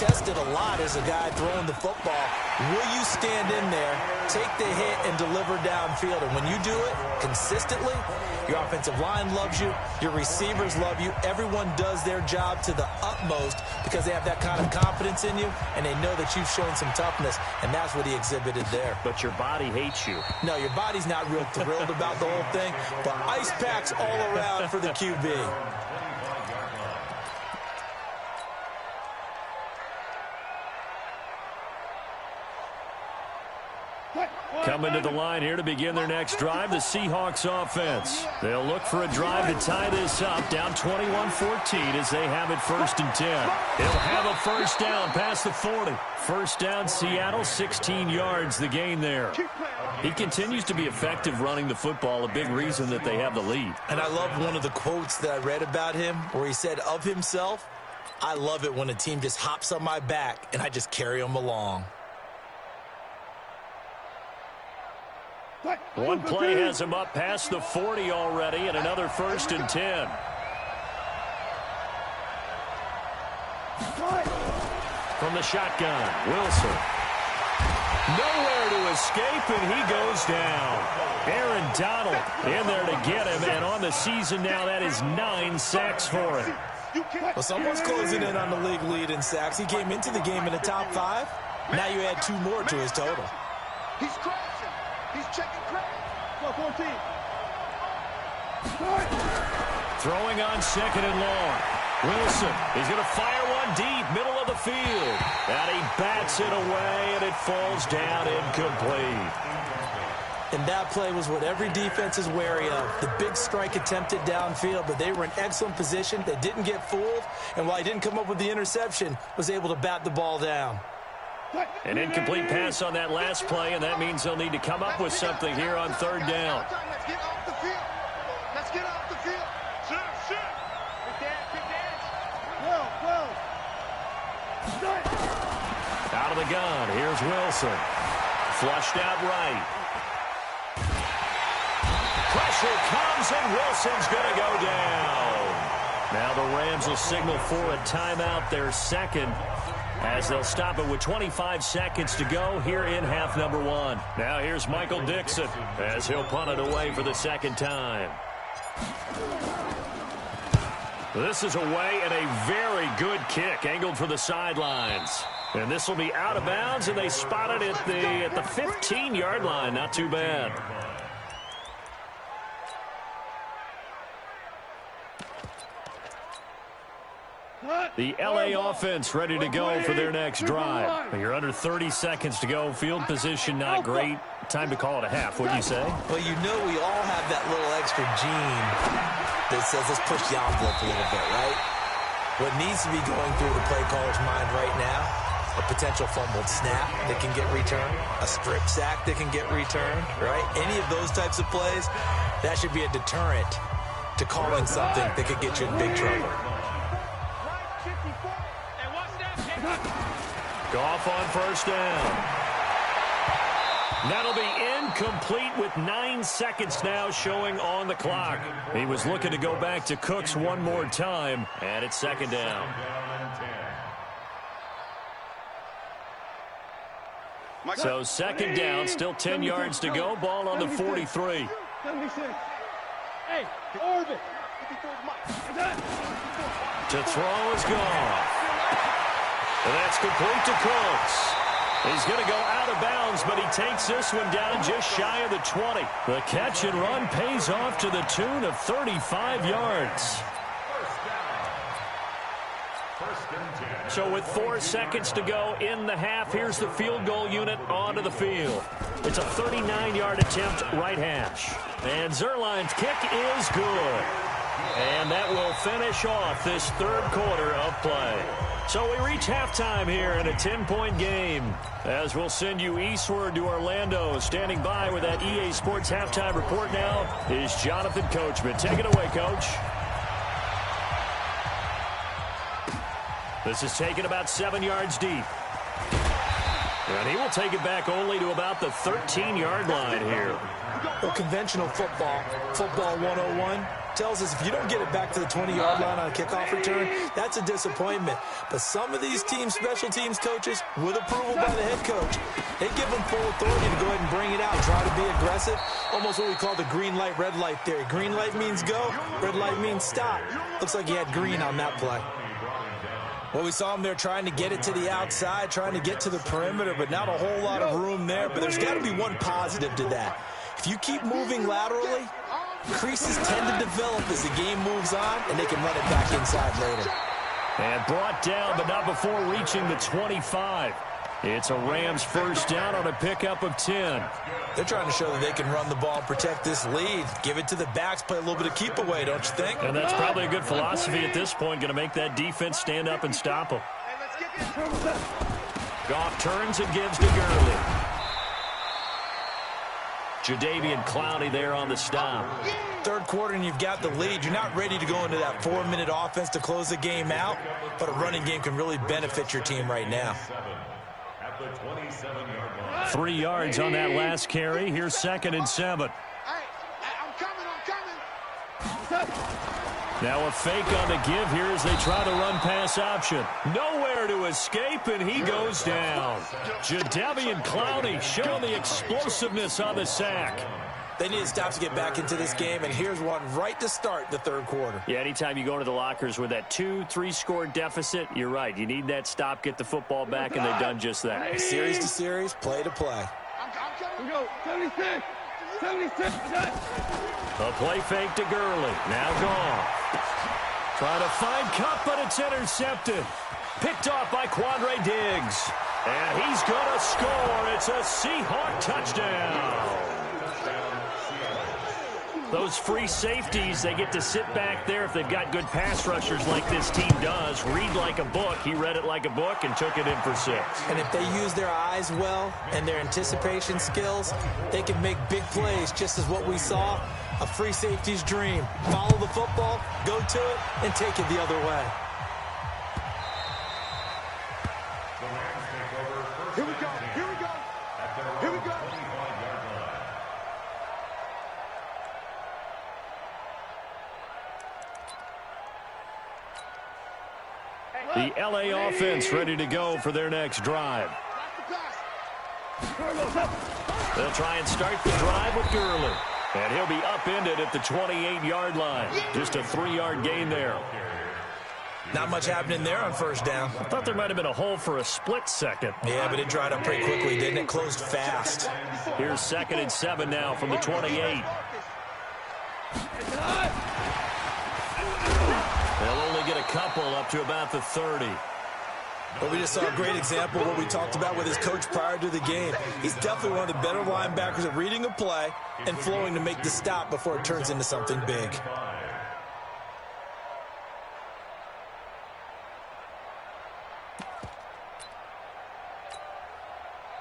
tested a lot as a guy throwing the football. Will you stand in there, take the hit, and deliver downfield? And when you do it consistently, your offensive line loves you, your receivers love you. Everyone does their job to the utmost because they have that kind of confidence in you, and they know that you've shown some toughness, and that's what he exhibited there. But your body hates you. No, your body's not real thrilled about the whole thing, but ice packs all around for the QB. Coming to the line here to begin their next drive, the Seahawks offense. They'll look for a drive to tie this up, down 21-14 as they have it 1st and 10. He'll have a first down past the 40. First down, Seattle, 16 yards the gain there. He continues to be effective running the football, a big reason that they have the lead. And I love one of the quotes that I read about him where he said of himself, "I love it when a team just hops on my back and I just carry them along." One play has him up past the 40 already, and another 1st and 10. From the shotgun, Wilson. Nowhere to escape, and he goes down. Aaron Donald in there to get him, and on the season now, that is 9 sacks for him. Well, someone's closing in on the league lead in sacks. He came into the game in the top 5. Now you add 2 more to his total. He's crashing. He's checking crack. 14. Throwing on 2nd and long. Wilson is going to fire one deep, middle of the field. And he bats it away, and it falls down incomplete. And that play was what every defense is wary of. The big strike attempted downfield, but they were in excellent position. They didn't get fooled, and while he didn't come up with the interception, was able to bat the ball down. An incomplete pass on that last play, and that means they'll need to come up with something here on 3rd down. Let's get off the field. Let's get off the field. Shoot. Good dance. Out of the gun, here's Wilson. Flushed out right. Pressure comes, and Wilson's going to go down. Now the Rams will signal for a timeout, their 2nd. As they'll stop it with 25 seconds to go here in half number 1. Now here's Michael Dixon as he'll punt it away for the 2nd time. This is away and a very good kick angled for the sidelines. And this will be out of bounds, and they spot it at the 15-yard line. Not too bad. The L.A. offense ready to go for their next drive. You're under 30 seconds to go. Field position not great. Time to call it a half, wouldn't you say? Well, you know we all have that little extra gene that says let's push the envelope a little bit, right? What needs to be going through the play caller's mind right now, a potential fumbled snap that can get returned, a strip sack that can get returned, right? Any of those types of plays, that should be a deterrent to calling something that could get you in big trouble. Goff on 1st down. That'll be incomplete with 9 seconds now showing on the clock. He was looking to go back to Cooks one more time, and it's 2nd down. So 2nd down, still 10 yards to go. Ball on the 43. Hey, Orbit. To throw is gone. And that's complete to Cooks. He's going to go out of bounds, but he takes this one down just shy of the 20. The catch and run pays off to the tune of 35 yards. So with 4 seconds to go in the half, here's the field goal unit onto the field. It's a 39-yard attempt right hash. And Zerline's kick is good. And that will finish off this 3rd quarter of play. So we reach halftime here in a 10-point game. As we'll send you eastward to Orlando. Standing by with that EA Sports halftime report now is Jonathan Coachman. Take it away, Coach. This is taken about 7 yards deep. And he will take it back only to about the 13-yard line here. Well, conventional football 101, tells us if you don't get it back to the 20-yard line on a kickoff return, that's a disappointment. But some of these special teams coaches, with approval by the head coach, they give them full authority to go ahead and bring it out, try to be aggressive, almost what we call the green light, red light theory. Green light means go, red light means stop. Looks like he had green on that play. Well, we saw him there trying to get it to the outside, trying to get to the perimeter, but not a whole lot of room there. But there's got to be one positive to that. If you keep moving laterally, creases tend to develop as the game moves on, and they can run it back inside later. And brought down, but not before reaching the 25. It's a Rams first down on a pickup of 10. They're trying to show that they can run the ball and protect this lead. Give it to the backs, play a little bit of keep away, don't you think? And that's probably a good philosophy at this point, going to make that defense stand up and stop them. Goff turns and gives to Gurley. Jadeveon Clowney there on the stop. Third quarter and you've got the lead. You're not ready to go into that 4-minute offense to close the game out, but a running game can really benefit your team right now. 3 yards on that last carry. Here's 2nd and 7. Now a fake on the give here as they try to run pass option. Nowhere to escape, and he goes down. Jadeveon Clowney showing the explosiveness on the sack. They need to stop to get back into this game, and here's one right to start the third quarter. Yeah, anytime you go into the lockers with that 2-3 score deficit, you're right. You need that stop, get the football back, and they've done just that. Series to series, play to play. We go, 76. 76. A play fake to Gurley. Now gone. Trying to find Cup, but it's intercepted. Picked off by Quandre Diggs. And he's going to score. It's a Seahawk touchdown. Those free safeties, they get to sit back there if they've got good pass rushers like this team does. Read like a book. He read it like a book and took it in for 6. And if they use their eyes well and their anticipation skills, they can make big plays, just as what we saw, a free safety's dream. Follow the football, go to it, and take it the other way. Here we go. Here we go. Here we go. The L.A. offense ready to go for their next drive. They'll try and start the drive with Gurley. And he'll be upended at the 28-yard line. Just a 3-yard gain there. Not much happening there on first down. I thought there might have been a hole for a split second. Yeah, but it dried up pretty quickly, didn't it? Closed fast. Here's 2nd and 7 now from the 28. They'll only get a couple up to about the 30. But we just saw a great example of what we talked about with his coach prior to the game. He's definitely one of the better linebackers at reading a play and flowing to make the stop before it turns into something big.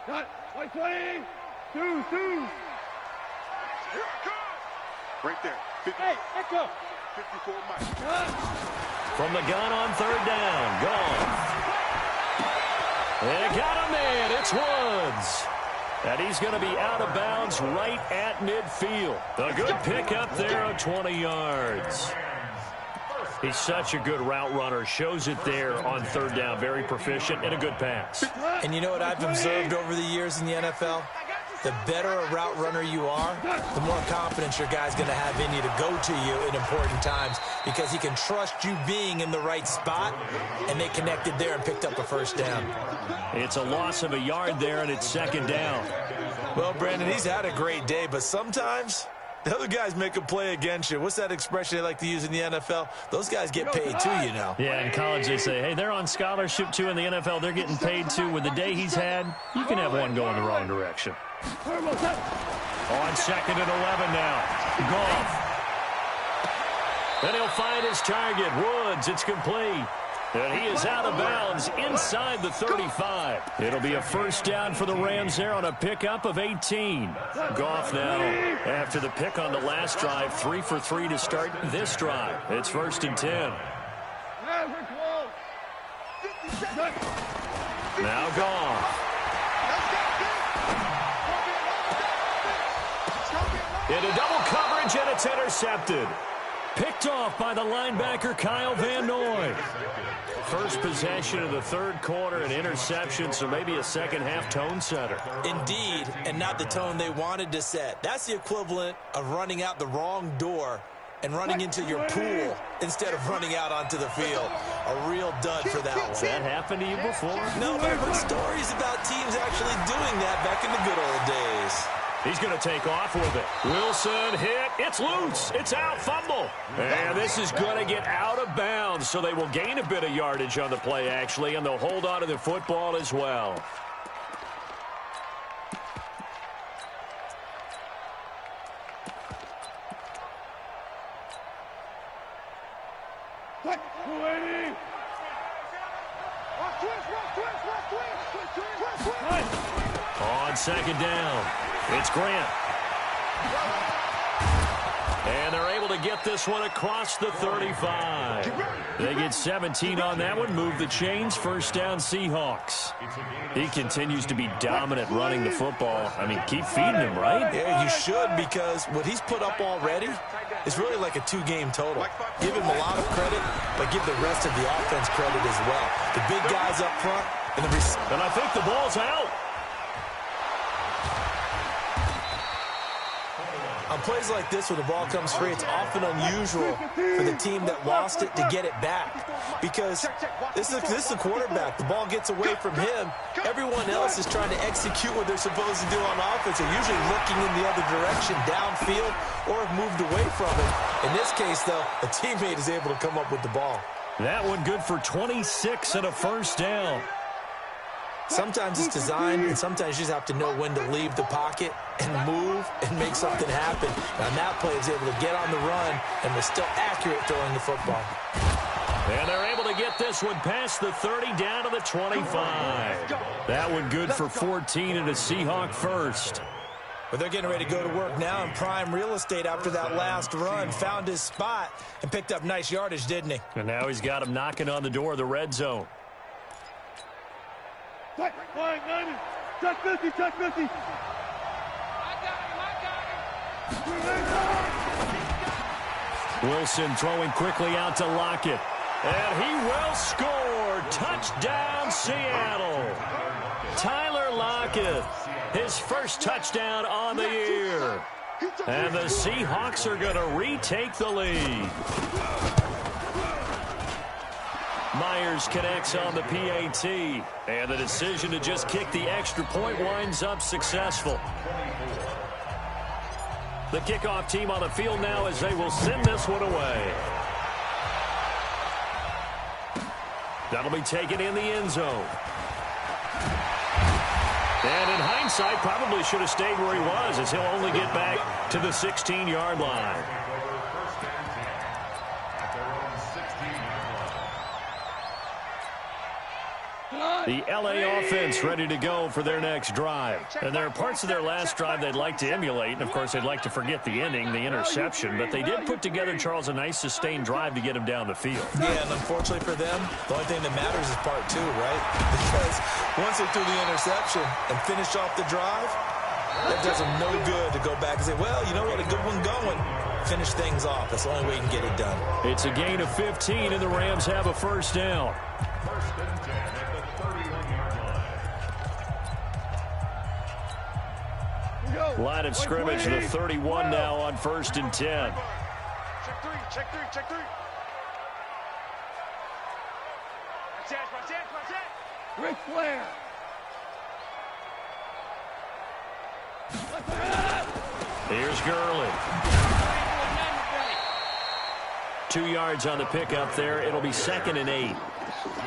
Got 20. 2. Here I come. Right there. 50. Hey, echo. 54 Mike. From the gun on 3rd down. Gone. They got a man. It's Woods. And he's going to be out of bounds right at midfield. A good pickup there on 20 yards. He's such a good route runner. Shows it there on 3rd down. Very proficient and a good pass. And you know what I've observed over the years in the NFL? The better a route runner you are, the more confidence your guy's going to have in you to go to you in important times because he can trust you being in the right spot, and they connected there and picked up a first down. It's a loss of a yard there, and it's 2nd down. Well, Brandon, he's had a great day, but sometimes the other guys make a play against you. What's that expression they like to use in the NFL? Those guys get paid too, you know. Yeah, in college they say, hey, they're on scholarship too. In the NFL, they're getting paid too. With the day he's had, you can have one going the wrong direction. On 2nd and 11 now. Goff. Then he'll find his target. Woods, it's complete. And he is out of bounds inside the 35. It'll be a first down for the Rams there on a pickup of 18. Goff now, after the pick on the last drive, 3 for 3 to start this drive. It's 1st and 10. Now Goff. Into double coverage, and it's intercepted. Picked off by the linebacker, Kyle Van Noy. First possession of the third quarter, an interception, so maybe a second-half tone setter. Indeed, and not the tone they wanted to set. That's the equivalent of running out the wrong door and running into your pool instead of running out onto the field. A real dud for that one. Has that happened to you before? No, but I've heard stories about teams actually doing that back in the good old days. He's going to take off with it. Wilson hit. It's loose. It's out. Fumble. And this is going to get out of bounds, so they will gain a bit of yardage on the play, actually, and they'll hold on to the football as well. On second down, it's Grant. And they're able to get this one across the 35. They get 17 on that one, move the chains, first down Seahawks. He continues to be dominant running the football. I mean, keep feeding him, right? Yeah, you should, because what he's put up already is really like a two-game total. Give him a lot of credit, but give the rest of the offense credit as well. The big guys up front, and I think the ball's out. On plays like this where the ball comes free, it's often unusual for the team that lost it to get it back. Because this is a quarterback. The ball gets away from him. Everyone else is trying to execute what they're supposed to do on offense. They're usually looking in the other direction, downfield, or have moved away from it. In this case, though, a teammate is able to come up with the ball. That one good for 26 and a first down. Sometimes it's designed, and sometimes you just have to know when to leave the pocket and move and make something happen. And that play is able to get on the run and was still accurate throwing the football. And they're able to get this one past the 30 down to the 25. That one good for 14 and a Seahawk first. But they're getting ready to go to work now in prime real estate after that last run. Found his spot and picked up nice yardage, didn't he? And now he's got him knocking on the door of the red zone. Check 50, check 50. Wilson throwing quickly out to Lockett. And he will score. Touchdown, Seattle. Tyler Lockett, his first touchdown on the year. And the Seahawks are going to retake the lead. Myers connects on the PAT, and the decision to just kick the extra point winds up successful. The kickoff team on the field now as they will send this one away. That'll be taken in the end zone. And in hindsight, probably should have stayed where he was, as he'll only get back to the 16-yard line. The LA offense ready to go for their next drive. And there are parts of their last drive they'd like to emulate. And, of course, they'd like to forget the ending, the interception. But they did put together, Charles, a nice sustained drive to get him down the field. Yeah, and unfortunately for them, the only thing that matters is part two, right? Because once they threw the interception and finished off the drive, that does them no good to go back and say, well, you know what, a good one going. Finish things off. That's the only way you can get it done. It's a gain of 15, and the Rams have a first down. Line of scrimmage, the 31 now on 1st and 10. Check three. Watch it. Ric Flair. Here's Gurley. 2 yards on the pickup there. It'll be 2nd and 8.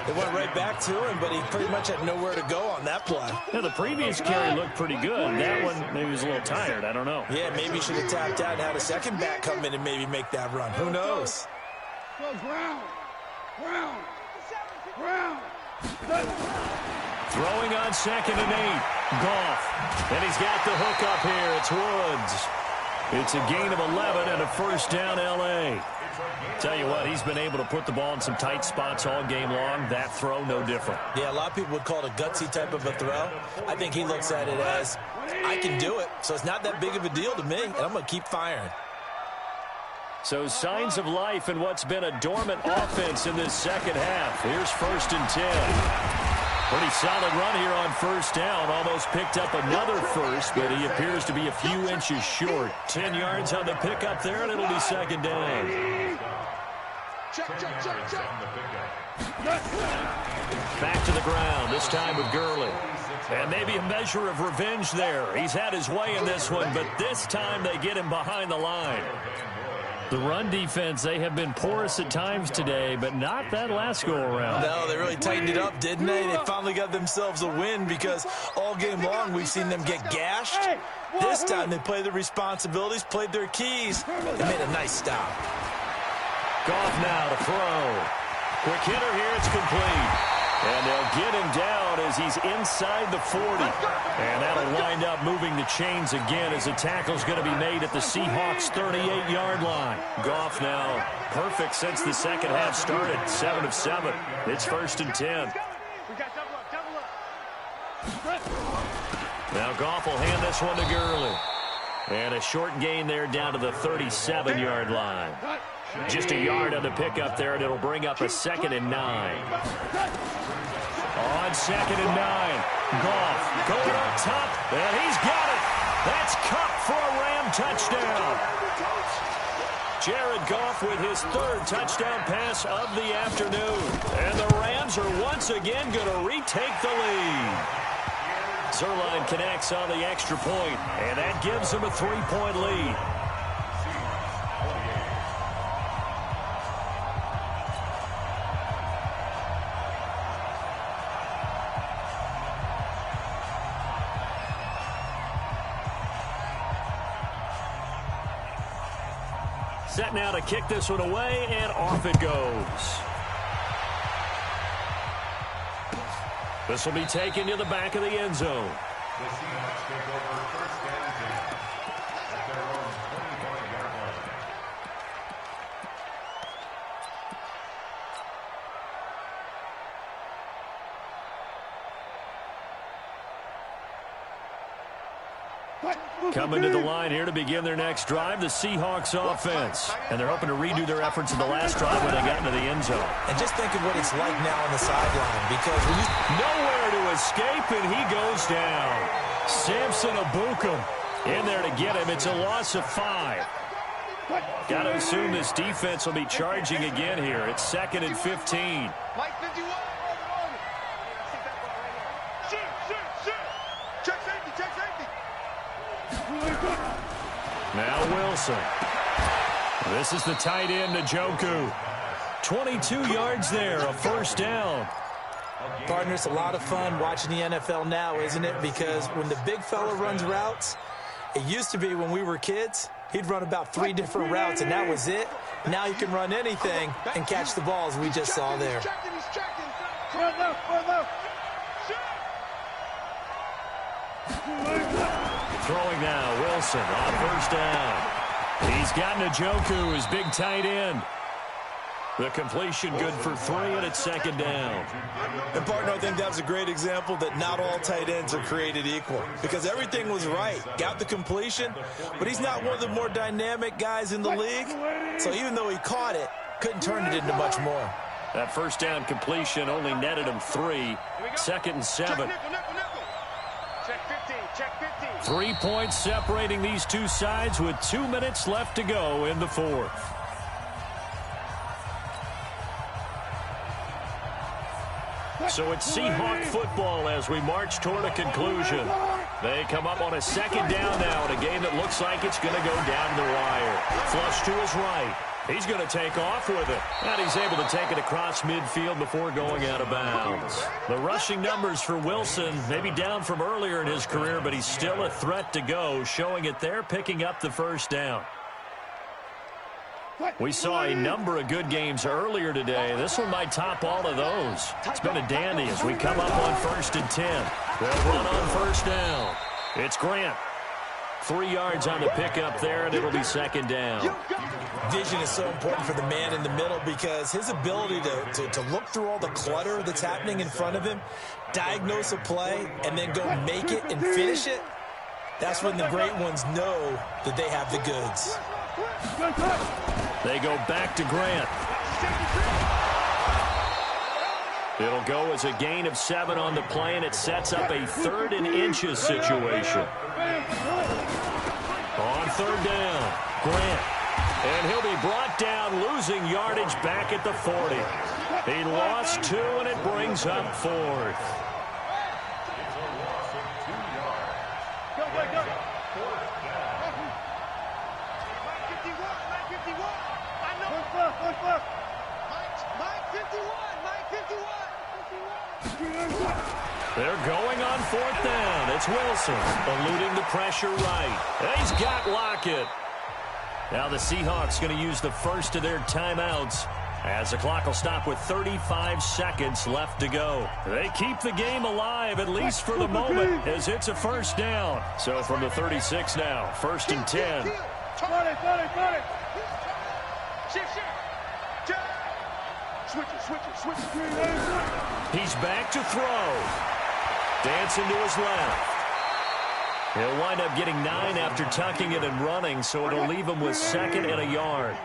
They went right back to him, but he pretty much had nowhere to go on that play. Yeah, the previous carry looked pretty good. That one, maybe he was a little tired. I don't know. Yeah, maybe he should have tapped out and had a second back come in and maybe make that run. Who knows? Brown. Throwing on 2nd and 8. Goff. And he's got the hook up here. It's Woods. It's a gain of 11 and a first down L.A. Tell you what, he's been able to put the ball in some tight spots all game long. That throw, no different. Yeah, a lot of people would call it a gutsy type of a throw. I think he looks at it as, I can do it, so it's not that big of a deal to me, and I'm going to keep firing. So signs of life in what's been a dormant offense in this second half. Here's 1st and 10. Pretty solid run here on 1st down. Almost picked up another first, but he appears to be a few inches short. 10 yards on the pickup there, and it'll be 2nd down. Back to the ground, this time with Gurley. And maybe a measure of revenge there. He's had his way in this one, but this time they get him behind the line. The run defense, they have been porous at times today, but not that last go-around. No, they really tightened it up, didn't they? They finally got themselves a win because all game long we've seen them get gashed. This time they played their responsibilities, played their keys, and made a nice stop. Goff now to throw. Quick hitter here, it's complete. And they'll get him down as he's inside the 40. And that'll wind up moving the chains again as the tackle's going to be made at the Seahawks' 38-yard line. Goff now perfect since the second half started. 7 of 7. It's 1st and 10. Now Goff will hand this one to Gurley. And a short gain there down to the 37-yard line. Just a yard on the pickup there, and it'll bring up a 2nd and 9. On 2nd and 9, Goff going up top, and he's got it. That's Kupp for a Ram touchdown. Jared Goff with his 3rd touchdown pass of the afternoon. And the Rams are once again going to retake the lead. Zerline connects on the extra point, and that gives them a 3-point lead. Set now to kick this one away, and off it goes. This will be taken to the back of the end zone. The Seahawks take over 1st and 10 at their own 25-yard line. Coming to the line here to begin their next drive, the Seahawks offense. And they're hoping to redo their efforts in the last drive when they got into the end zone. And just think of what it's like now on the sideline, because when you... Nowhere to escape, and he goes down. Samson Abukum in there to get him. It's a loss of 5. Got to assume this defense will be charging again here. It's 2nd and 15. Now Wilson. This is the tight end, Njoku. 22 yards there, a 1st down. Partner, it's a lot of fun watching the NFL now, isn't it? Because when the big fella runs routes, it used to be when we were kids, he'd run about 3 different routes, and that was it. Now you can run anything and catch the balls we just saw there. Throwing now, Wilson on 1st down. He's got Njoku, his big tight end. The completion good for 3, and it's 2nd down. And, partner, I think that was a great example that not all tight ends are created equal, because everything was right. Got the completion, but he's not one of the more dynamic guys in the league. So even though he caught it, couldn't turn it into much more. That 1st down completion only netted him 3. 2nd and 7. Check 15, check 15. 3 points separating these two sides with 2 minutes left to go in the 4th. So it's Seahawk football as we march toward a conclusion. They come up on a 2nd down now in a game that looks like it's going to go down the wire. Flush to his right. He's going to take off with it. And he's able to take it across midfield before going out of bounds. The rushing numbers for Wilson maybe down from earlier in his career, but he's still a threat to go, showing it there, picking up the 1st down. We saw a number of good games earlier today. This one might top all of those. It's been a dandy as we come up on 1st and 10. They'll run on 1st down. It's Grant. 3 yards on the pickup there, and it'll be 2nd down. Vision is so important for the man in the middle because his ability to look through all the clutter that's happening in front of him, diagnose a play, and then go make it and finish it, that's when the great ones know that they have the goods. They go back to Grant. It'll go as a gain of 7 on the play, and it sets up a 3rd and inches situation. On 3rd down, Grant. And he'll be brought down, losing yardage back at the 40. He lost 2, and it brings up 4th. They're going on 4th down. It's Wilson eluding the pressure right. He's got Lockett. Now the Seahawks going to use the first of their timeouts as the clock will stop with 35 seconds left to go. They keep the game alive, at least for the moment, as it's a 1st down. So from the 36 now, 1st and 10. He's back to throw. Dancing to his left. He'll wind up getting 9 after tucking it and running, so it'll leave him with 2nd and a yard.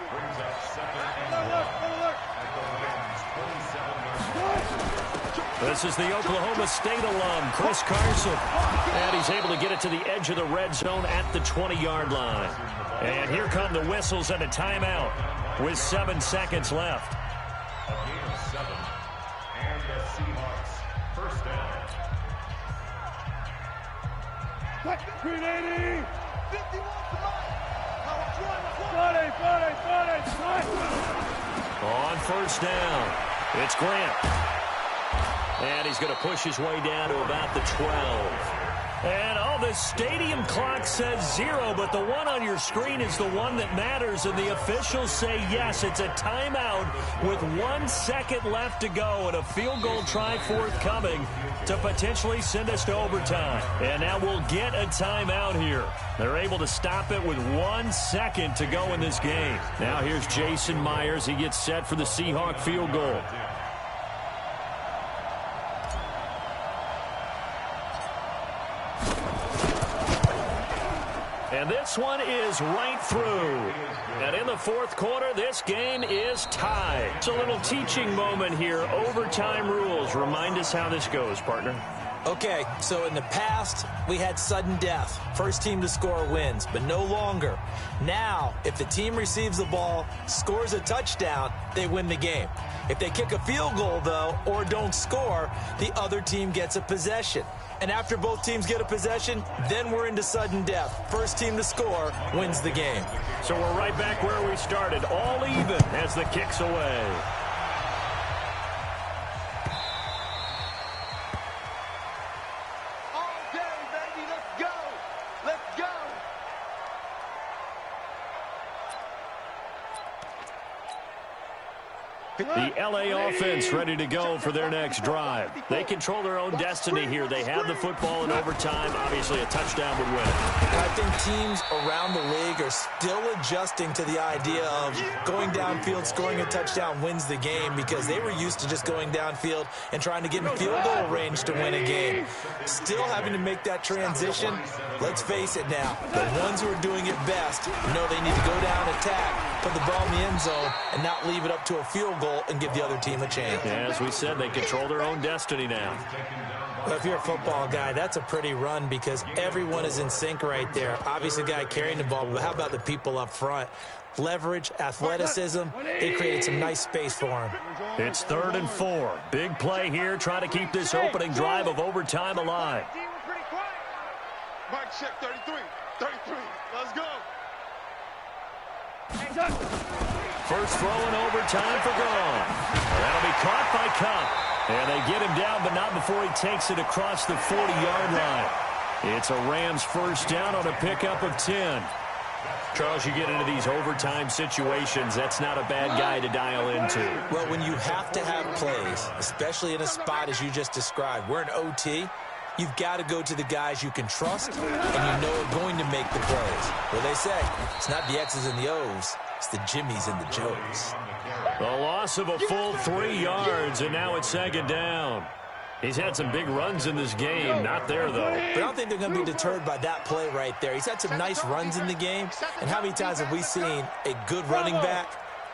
This is the Oklahoma State alum, Chris Carson. And he's able to get it to the edge of the red zone at the 20-yard line. And here come the whistles and a timeout with 7 seconds left. A gain of 7. And the Seahawks, 1st down. 380. 51 On 1st down, it's Grant. And he's going to push his way down to about the 12. And, the stadium clock says 0, but the one on your screen is the one that matters, and the officials say yes, it's a timeout with 1 second left to go and a field goal try forthcoming to potentially send us to overtime. And now we'll get a timeout here. They're able to stop it with 1 second to go in this game. Now here's Jason Myers. He gets set for the Seahawk field goal. And this one is right through. And in the 4th quarter, this game is tied. It's a little teaching moment here. Overtime rules. Remind us how this goes, partner. Okay, so in the past, we had sudden death. First team to score wins, but no longer. Now, if the team receives the ball, scores a touchdown, they win the game. If they kick a field goal, though, or don't score, the other team gets a possession. And after both teams get a possession, then we're into sudden death. First team to score wins the game. So we're right back where we started, all even as the kick's away. The LA offense ready to go for their next drive. They control their own destiny here. They have the football in overtime. Obviously, a touchdown would win it. I think teams around the league are still adjusting to the idea of going downfield, scoring a touchdown wins the game, because they were used to just going downfield and trying to get in field goal range to win a game. Still having to make that transition. Let's face it now, the ones who are doing it best know they need to go down, attack, put the ball in the end zone, and not leave it up to a field goal and give the other team a chance. Yeah, as we said, they control their own destiny now. Well, if you're a football guy, that's a pretty run because everyone is in sync right there. Obviously, the guy carrying the ball, but how about the people up front? Leverage, athleticism, they created some nice space for him. It's 3rd and 4. Big play here, trying to keep this opening drive of overtime alive. Mike check 33. 33. Let's go. First throw in overtime for gone. That'll be caught by Cup. And they get him down, but not before he takes it across the 40-yard line. It's a Rams 1st down on a pickup of 10. Charles, you get into these overtime situations, that's not a bad guy to dial into. Well, when you have to have plays, especially in a spot as you just described, we're in OT, you've got to go to the guys you can trust and you know are going to make the plays. Well, they say it's not the X's and the O's, it's the Jimmies and the Joes. The loss of a full 3 yards, and now it's 2nd down. He's had some big runs in this game. Not there, though. But I don't think they're going to be deterred by that play right there. He's had some nice runs in the game. And how many times have we seen a good running back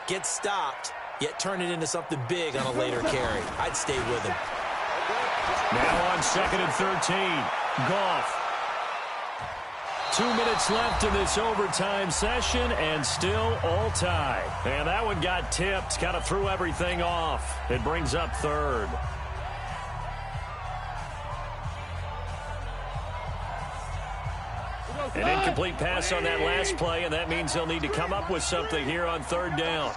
Gets stopped, yet turn it into something big on a later carry. I'd stay with him. Now on 2nd and 13. Goff. 2 minutes left in this overtime session, and still all tie. And that one got tipped, kind of threw everything off. It brings up 3rd. An incomplete pass on that last play, and that means they'll need to come up with something here on 3rd down.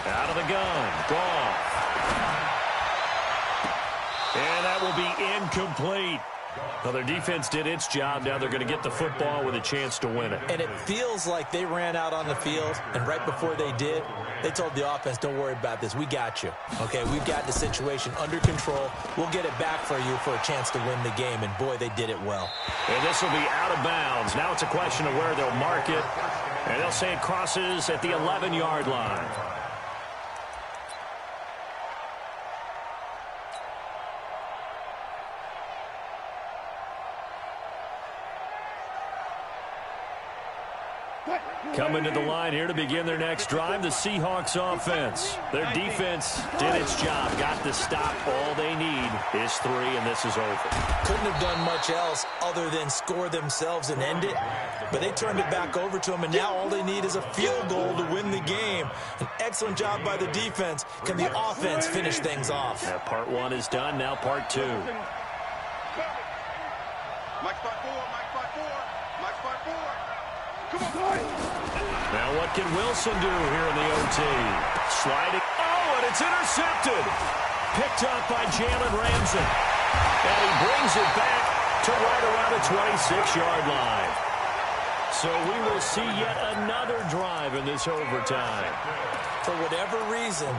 Out of the gun, Goff. And that will be incomplete. Well, their defense did its job. Now they're going to get the football with a chance to win it. And it feels like they ran out on the field, and right before they did, they told the offense, don't worry about this. We got you. Okay, we've got the situation under control. We'll get it back for you for a chance to win the game. And, boy, they did it well. And this will be out of bounds. Now it's a question of where they'll mark it. And they'll say it crosses at the 11-yard line. Coming to the line here to begin their next drive, the Seahawks offense. Their defense did its job, got the stop. All they need is 3, and this is over. Couldn't have done much else other than score themselves and end it, but they turned it back over to them, and now all they need is a field goal to win the game. An excellent job by the defense. Can the offense finish things off? Now part 1 is done, now part 2. Mike spot 4, Mike spot 4, Mike spot 4. Come on, now what can Wilson do here in the OT? Sliding. Oh, and it's intercepted. Picked up by Jalen Ramsey. And he brings it back to right around the 26-yard line. So we will see yet another drive in this overtime. For whatever reason,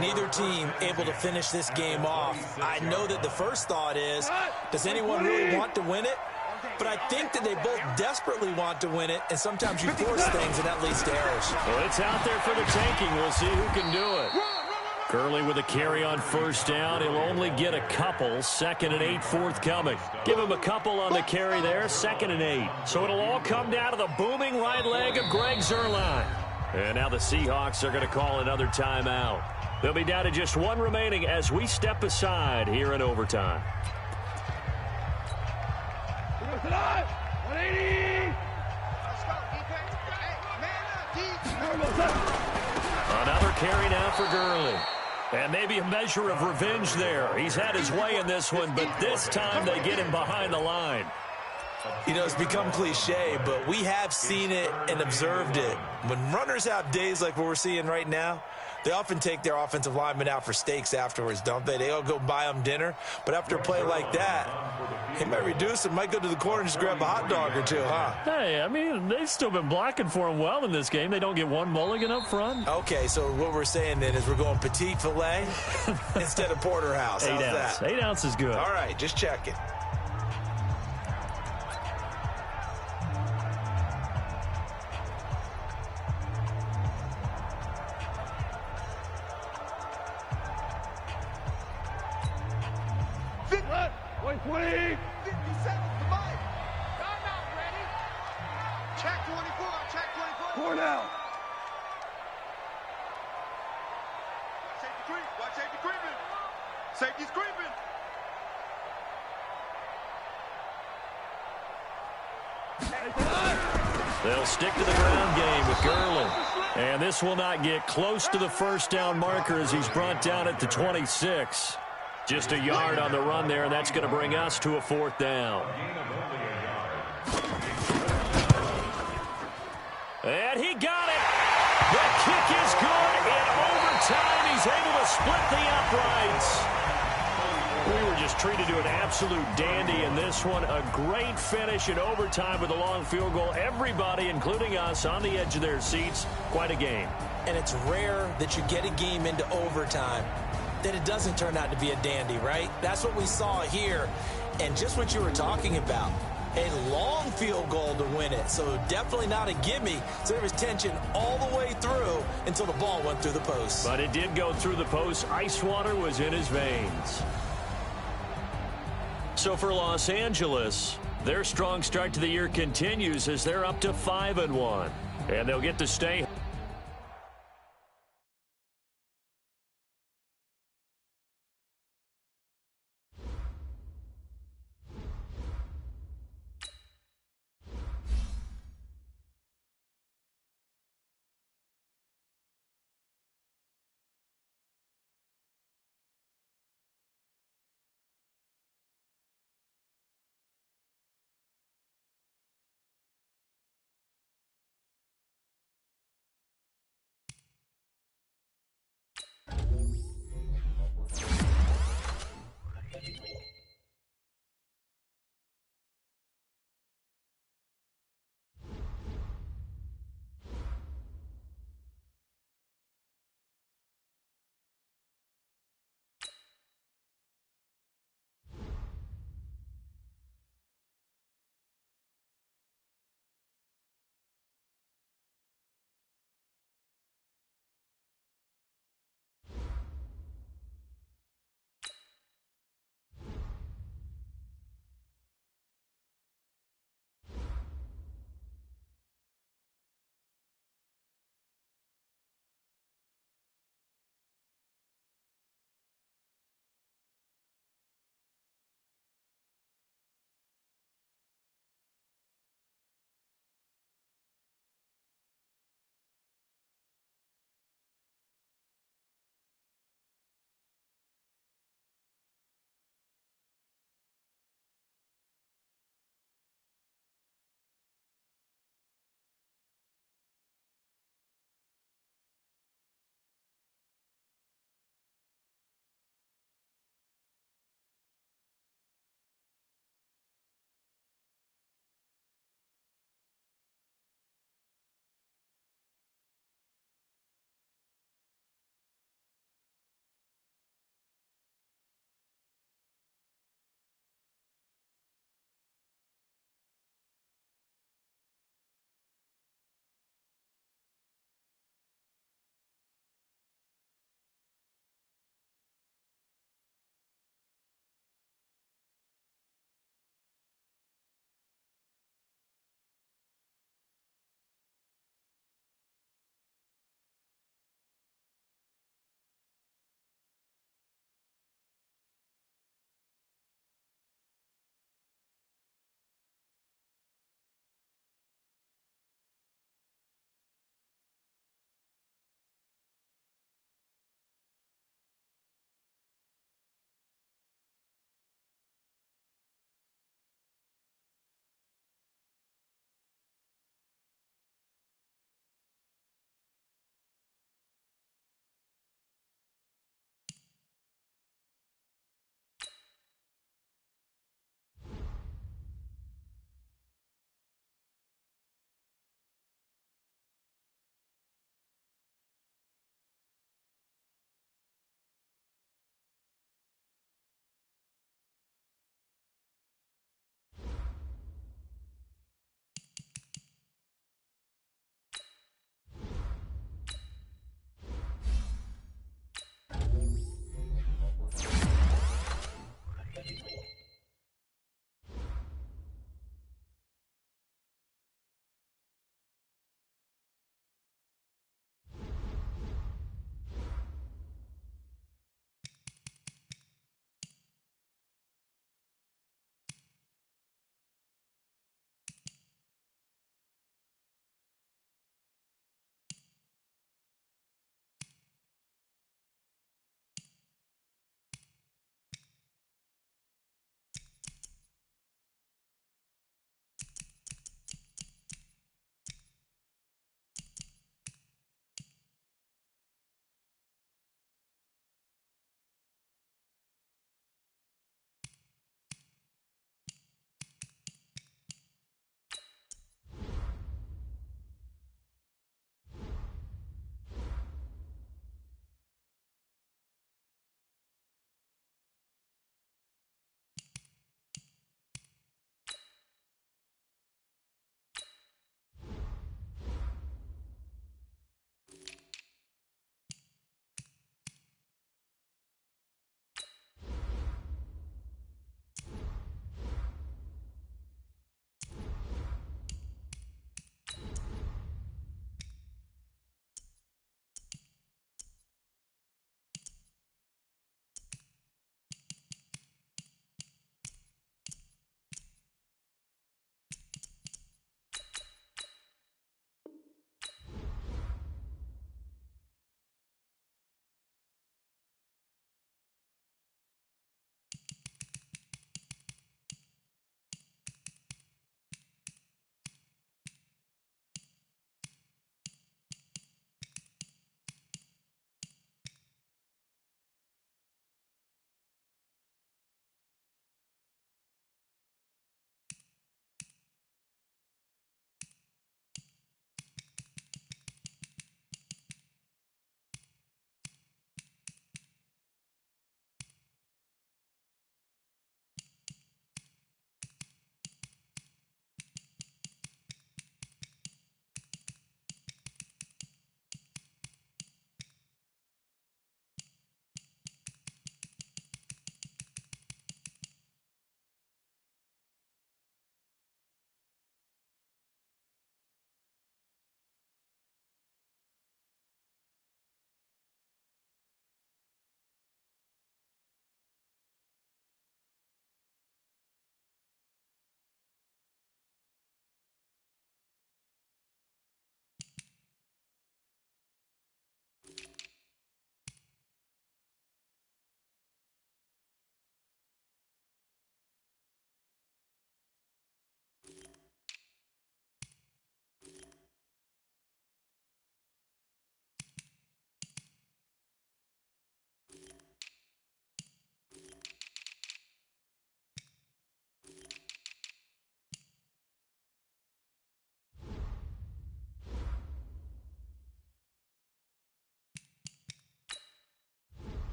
neither team able to finish this game off. I know that the first thought is, does anyone really want to win it? But I think that they both desperately want to win it, and sometimes you force things, and that leads to errors. Well, it's out there for the taking. We'll see who can do it. Gurley with a carry on 1st down. He'll only get a couple. 2nd and 8 forthcoming. Give him a couple on the carry there. 2nd and 8. So it'll all come down to the booming right leg of Greg Zuerlein. And now the Seahawks are going to call another timeout. They'll be down to just 1 remaining as we step aside here in overtime. 180. Another carry now for Gurley. And maybe a measure of revenge there. He's had his way in this one, but this time they get him behind the line. You know, it's become cliche, but we have seen it and observed it. When runners have days like what we're seeing right now, they often take their offensive linemen out for steaks afterwards, don't they? They all go buy them dinner. But after a play like that, he might reduce it, might go to the corner and just grab a hot dog or two, huh? Hey, I mean, they've still been blocking for him well in this game. They don't get one mulligan up front. Okay, so what we're saying then is we're going petite filet instead of porterhouse. How's 8 ounce. that? 8 ounce is good. All right, just checking. Safety's creeping. They'll stick to the ground game with Gurley. And this will not get close to the 1st down marker as he's brought down at the 26. Just a yard on the run there, and that's going to bring us to a 4th down. And he got it. The kick is good. In overtime, he's able to split the uprights. We were just treated to an absolute dandy in this one. A great finish in overtime with a long field goal. Everybody, including us, on the edge of their seats. Quite a game. And it's rare that you get a game into overtime that it doesn't turn out to be a dandy, right? That's what we saw here. And just what you were talking about. A long field goal to win it, so definitely not a gimme. So there was tension all the way through until the ball went through the post. But it did go through the post. Ice water was in his veins. So for Los Angeles, their strong start to the year continues as they're up to 5-1. And they'll get to stay